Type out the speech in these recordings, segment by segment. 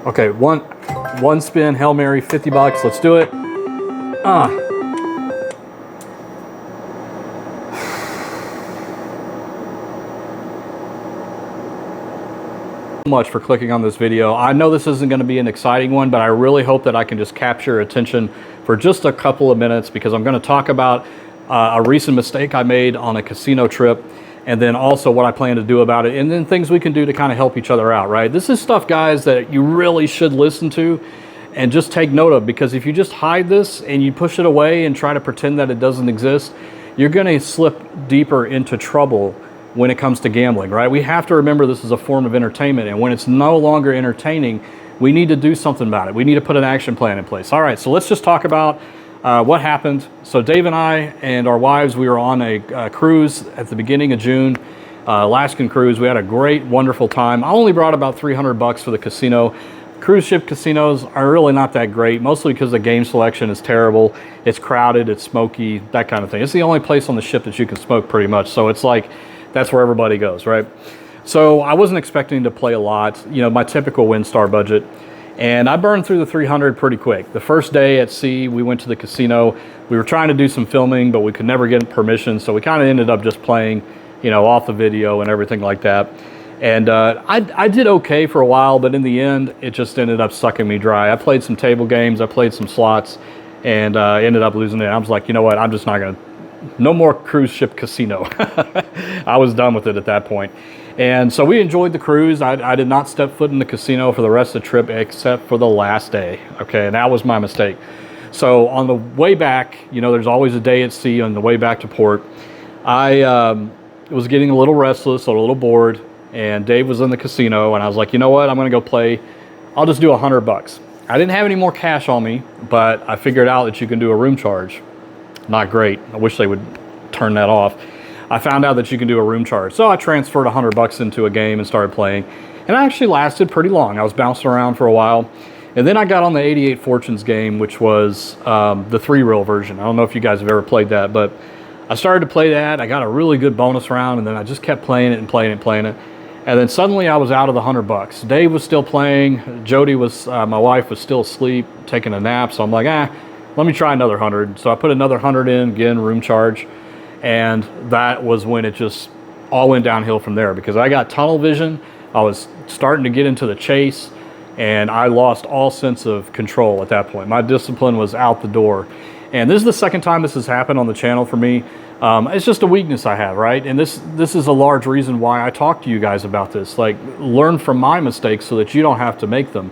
Okay, one spin, Hail Mary, 50 bucks. Let's do it. Much for clicking on this video. I know this isn't going to be an exciting one, but I really hope that I can just capture your attention for just a couple of minutes, because I'm going to talk about a recent mistake I made on a casino trip, and then also what I plan to do about it, and then things we can do to kind of help each other out, right? This is stuff, guys, that you really should listen to and just take note of, because if you just hide this and you push it away and try to pretend that it doesn't exist, you're going to slip deeper into trouble when it comes to gambling, right? We have to remember this is a form of entertainment, and when it's no longer entertaining, we need to do something about it. We need to put an action plan in place. All right, so let's just talk about what happened. So Dave and I and our wives, we were on a cruise at the beginning of June, Alaskan cruise. We had a great, wonderful time. I only brought about 300 bucks for the casino. Cruise ship casinos are really not that great, mostly because the game selection is terrible. It's crowded, it's smoky, that kind of thing. It's the only place on the ship that you can smoke pretty much. So it's like, that's where everybody goes, right? So I wasn't expecting to play a lot, you know, my typical WinStar budget. And I burned through the 300 pretty quick. The first day at sea, we went to the casino. We were trying to do some filming, but we could never get permission. So we kind of ended up just playing, you know, off the video and everything like that. And I did okay for a while, but in the end, it just ended up sucking me dry. I played some table games, I played some slots, and ended up losing it. I was like, you know what, I'm just not gonna, no more cruise ship casino. I was done with it at that point. And so we enjoyed the cruise. I did not step foot in the casino for the rest of the trip except for the last day. Okay, and that was my mistake. So on the way back, you know, there's always a day at sea on the way back to port. I was getting a little restless, a little bored, and Dave was in the casino, and I was like, you know what, I'm gonna go play. I'll just do 100 bucks. I didn't have any more cash on me, but I figured out that you can do a room charge. Not great. I wish they would turn that off. I found out that you can do a room charge. So I transferred 100 bucks into a game and started playing. And I actually lasted pretty long. I was bouncing around for a while. And then I got on the 88 Fortunes game, which was the 3-reel version. I don't know if you guys have ever played that, but I started to play that. I got a really good bonus round, and then I just kept playing it and playing it and playing it. And then suddenly I was out of the 100 bucks. Dave was still playing. Jody was, my wife, was still asleep, taking a nap. So I'm like, let me try another 100. So I put another 100 in, again, room charge. And that was when it just all went downhill from there, because I got tunnel vision. I was starting to get into the chase, and I lost all sense of control at that point. My discipline was out the door. And this is the second time this has happened on the channel for me. It's just a weakness I have, right? And this is a large reason why I talk to you guys about this. Like, learn from my mistakes so that you don't have to make them.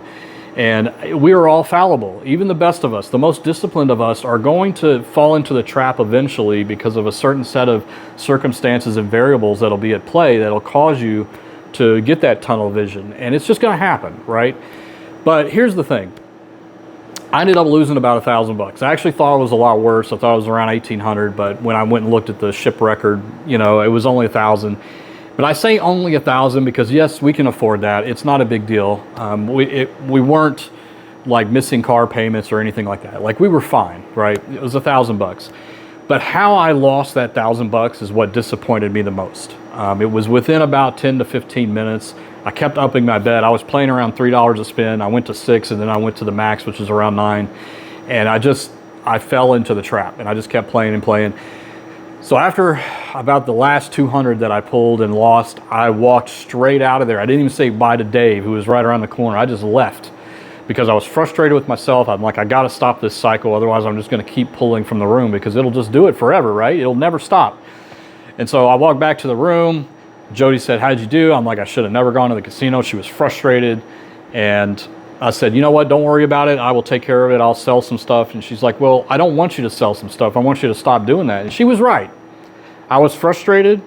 And we are all fallible. Even the best of us, the most disciplined of us, are going to fall into the trap eventually because of a certain set of circumstances and variables that'll be at play that'll cause you to get that tunnel vision. And it's just gonna happen, right? But here's the thing. I ended up losing about 1,000 bucks. I actually thought it was a lot worse. I thought it was around 1,800, but when I went and looked at the ship record, you know, it was only 1,000. But I say only 1,000 because yes, we can afford that. It's not a big deal. We weren't like missing car payments or anything like that. Like, we were fine, right? It was 1,000 bucks. But how I lost that 1,000 bucks is what disappointed me the most. It was within about 10 to 15 minutes. I kept upping my bet. I was playing around $3 a spin. I went to 6, and then I went to the max, which is around 9. And I fell into the trap, and I just kept playing and playing. So after about the last 200 that I pulled and lost, I walked straight out of there. I didn't even say bye to Dave, who was right around the corner. I just left because I was frustrated with myself. I'm like, I got to stop this cycle. Otherwise, I'm just going to keep pulling from the room, because it'll just do it forever, right? It'll never stop. And so I walked back to the room. Jody said, how'd you do? I'm like, I should have never gone to the casino. She was frustrated. And I said, you know what? Don't worry about it. I will take care of it. I'll sell some stuff. And she's like, well, I don't want you to sell some stuff. I want you to stop doing that. And she was right. I was frustrated.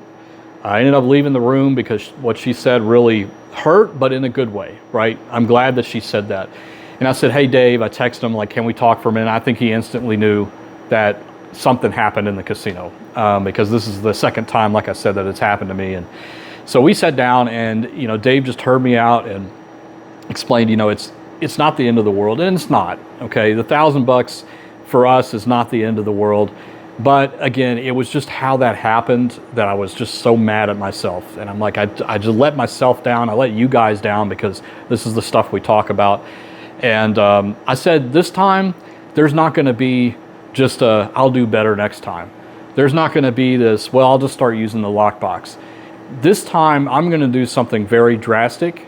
I ended up leaving the room because what she said really hurt, but in a good way, right? I'm glad that she said that. And I said, hey, Dave, I texted him, like, can we talk for a minute? I think he instantly knew that something happened in the casino, because this is the second time, like I said, that it's happened to me. And so we sat down, and, you know, Dave just heard me out and explained, you know, it's not the end of the world, and it's not, okay? The 1,000 bucks for us is not the end of the world. But again, it was just how that happened that I was just so mad at myself. And I'm like, I just let myself down. I let you guys down because this is the stuff we talk about. And I said, this time, there's not going to be just a, I'll do better next time. There's not going to be this, well, I'll just start using the lockbox. This time, I'm going to do something very drastic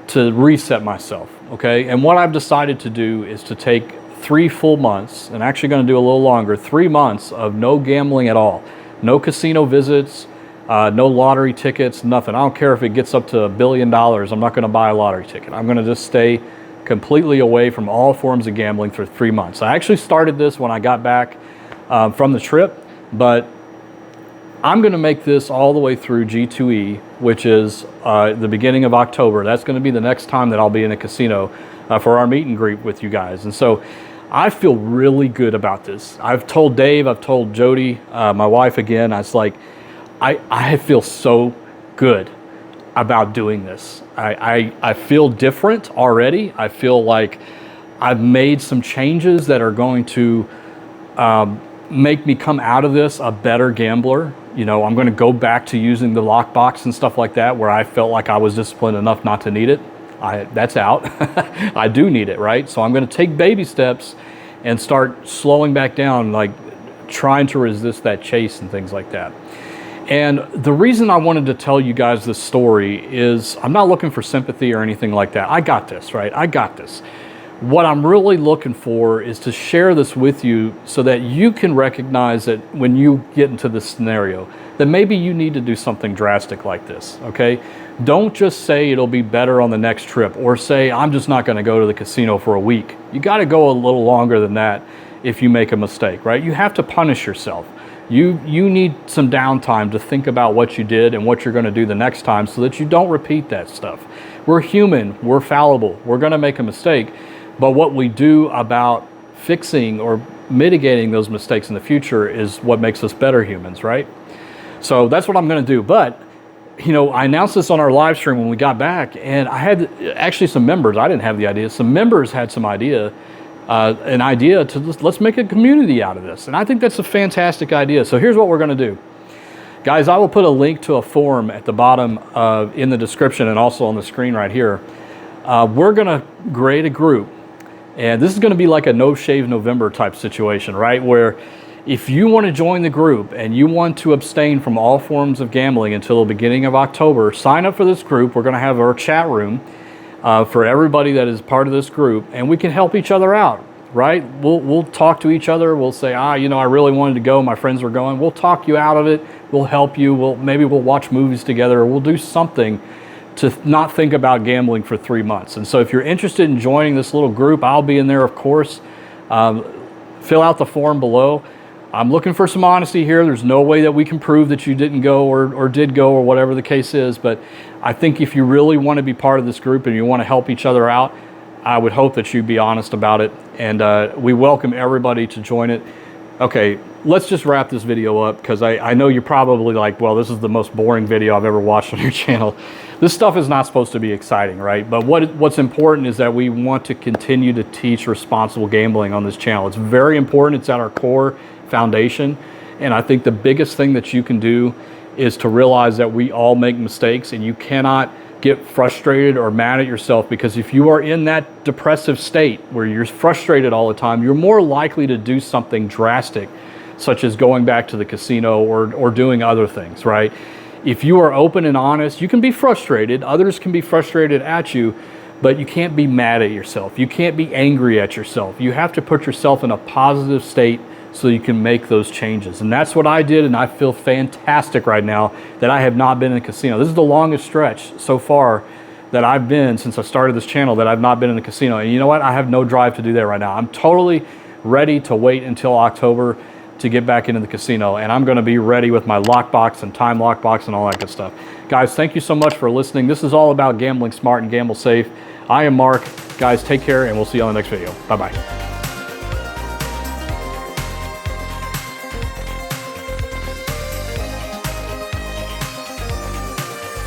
to reset myself, okay? And what I've decided to do is to take 3 full months, and actually going to do a little longer, 3 months of no gambling at all. No casino visits, no lottery tickets, nothing. I don't care if it gets up to $1 billion, I'm not going to buy a lottery ticket. I'm going to just stay completely away from all forms of gambling for 3 months. I actually started this when I got back from the trip, but I'm going to make this all the way through G2E, which is the beginning of October. That's going to be the next time that I'll be in a casino for our meet and greet with you guys. And so I feel really good about this. I've told Dave, I've told Jody, my wife again, I was like, I feel so good about doing this. I feel different already. I feel like I've made some changes that are going to make me come out of this a better gambler. You know, I'm going to go back to using the lockbox and stuff like that, where I felt like I was disciplined enough not to need it. That's out. I do need it, right? So I'm going to take baby steps and start slowing back down, like trying to resist that chase and things like that. And the reason I wanted to tell you guys this story is I'm not looking for sympathy or anything like that. I got this, right? I got this. What I'm really looking for is to share this with you so that you can recognize that when you get into this scenario, that maybe you need to do something drastic like this, okay? Don't just say it'll be better on the next trip, or say I'm just not going to go to the casino for a week. You got to go a little longer than that if you make a mistake, right? You have to punish yourself. You need some downtime to think about what you did and what you're going to do the next time so that you don't repeat that stuff. We're human, we're fallible, we're going to make a mistake, but what we do about fixing or mitigating those mistakes in the future is what makes us better humans, right? So that's what I'm going to do. But you know, I announced this on our live stream when we got back, and I had actually some members, I didn't have the idea, some members had some idea, an idea to let's make a community out of this. And I think that's a fantastic idea. So here's what we're going to do. Guys, I will put a link to a forum at the bottom in the description and also on the screen right here. We're going to create a group, and this is going to be like a No Shave November type situation, right? Where if you want to join the group and you want to abstain from all forms of gambling until the beginning of October, sign up for this group. We're going to have our chat room for everybody that is part of this group, and we can help each other out, right? We'll talk to each other. We'll say, you know, I really wanted to go. My friends were going. We'll talk you out of it. We'll help you. Maybe we'll watch movies together, or we'll do something to not think about gambling for 3 months. And so if you're interested in joining this little group, I'll be in there, of course. Fill out the form below. I'm looking for some honesty here. There's no way that we can prove that you didn't go or did go or whatever the case is. But I think if you really want to be part of this group and you want to help each other out, I would hope that you'd be honest about it. And we welcome everybody to join it. Okay, let's just wrap this video up, because I know you're probably like, well, this is the most boring video I've ever watched on your channel. This stuff is not supposed to be exciting, right? But what's important is that we want to continue to teach responsible gambling on this channel. It's very important. It's at our core foundation. And I think the biggest thing that you can do is to realize that we all make mistakes, and you cannot get frustrated or mad at yourself, because if you are in that depressive state where you're frustrated all the time, you're more likely to do something drastic, such as going back to the casino or doing other things, right? If you are open and honest, you can be frustrated. Others can be frustrated at you, but you can't be mad at yourself. You can't be angry at yourself. You have to put yourself in a positive state so you can make those changes. And that's what I did, and I feel fantastic right now that I have not been in a casino. This is the longest stretch so far that I've been since I started this channel that I've not been in a casino. And you know what? I have no drive to do that right now. I'm totally ready to wait until October to get back into the casino, and I'm going to be ready with my lockbox and time lockbox and all that good stuff. Guys, thank you so much for listening. This is all about gambling smart and gamble safe. I am Mark. Guys, take care, and we'll see you on the next video. Bye-bye.